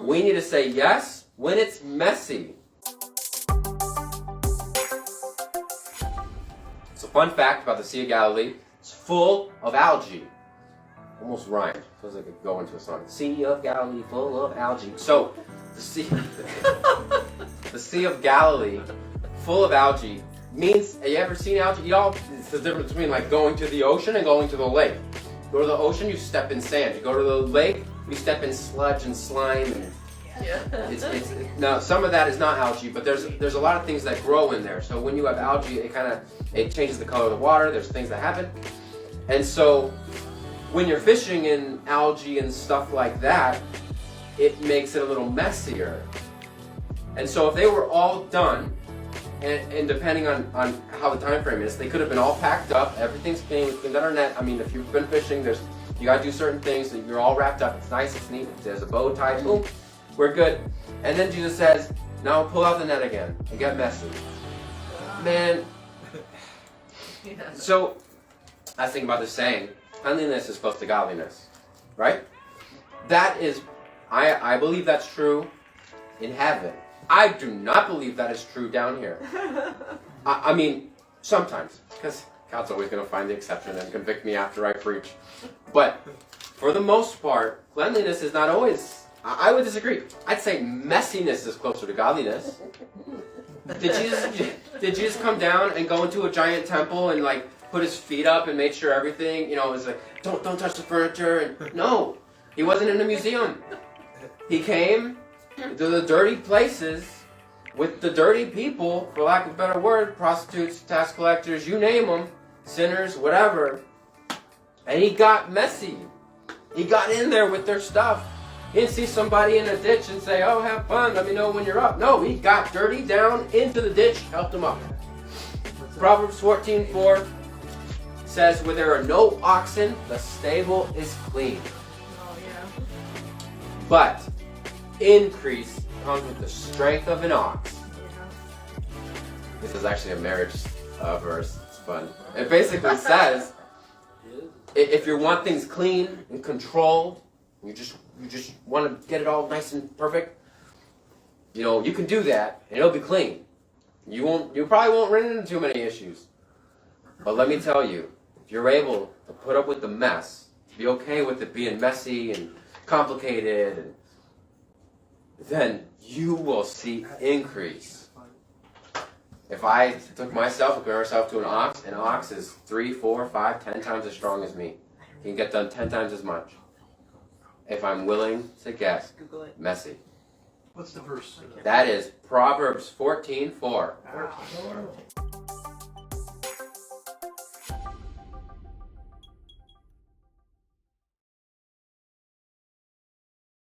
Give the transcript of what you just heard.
We need to say yes when it's messy. It's a fun fact about the Sea of Galilee. It's full of algae. Almost rhymed. Feels like it could go into a song. Sea of Galilee, full of algae. So, the Sea of Galilee, full of algae, means, have you ever seen algae? It's the difference between like going to the ocean and going to the lake. You go to the ocean, you step in sand. You go to the lake, you step in sludge and slime. And now, some of that is not algae, but there's a lot of things that grow in there. So when you have algae, it changes the color of the water. There's things that happen. And so when you're fishing in algae and stuff like that, it makes it a little messier. And so if they were all done, and depending on how the time frame is, they could have been all packed up, everything's clean, we've cleaned out our net. I mean, if you've been fishing, you gotta do certain things, so you're all wrapped up, it's nice, it's neat, there's a bow tied, boom, we're good. And then Jesus says, now pull out the net again and get messy. Man. So, I was thinking about this saying, cleanliness is close to godliness, right? That is, I believe that's true in heaven. I do not believe that is true down here. I mean, sometimes, because God's always going to find the exception and convict me after I preach. But for the most part, cleanliness is not always, I would disagree. I'd say messiness is closer to godliness. Did Jesus come down and go into a giant temple and like put his feet up and make sure everything, was like, don't touch the furniture? And no, he wasn't in a museum. He came to the dirty places with the dirty people, for lack of a better word, prostitutes, tax collectors, you name them, sinners, whatever. And he got messy. He got in there with their stuff. He didn't see somebody in a ditch and say, oh, have fun, let me know when you're up. No, he got dirty down into the ditch, helped them up. Proverbs 14:4 says, where there are no oxen, the stable is clean. Oh, yeah. But increase comes with the strength of an ox. This is actually a marriage verse. It's fun. It basically says, if you want things clean and controlled, you just want to get it all nice and perfect, you can do that and it'll be clean. You probably won't run into too many issues. But let me tell you, if you're able to put up with the mess, be okay with it being messy and complicated, then you will see increase. If I took myself and compared myself to an ox is 3, 4, 5, 10 times as strong as me. He can get done 10 times as much. If I'm willing to get messy. What's the verse? That is Proverbs 14:4.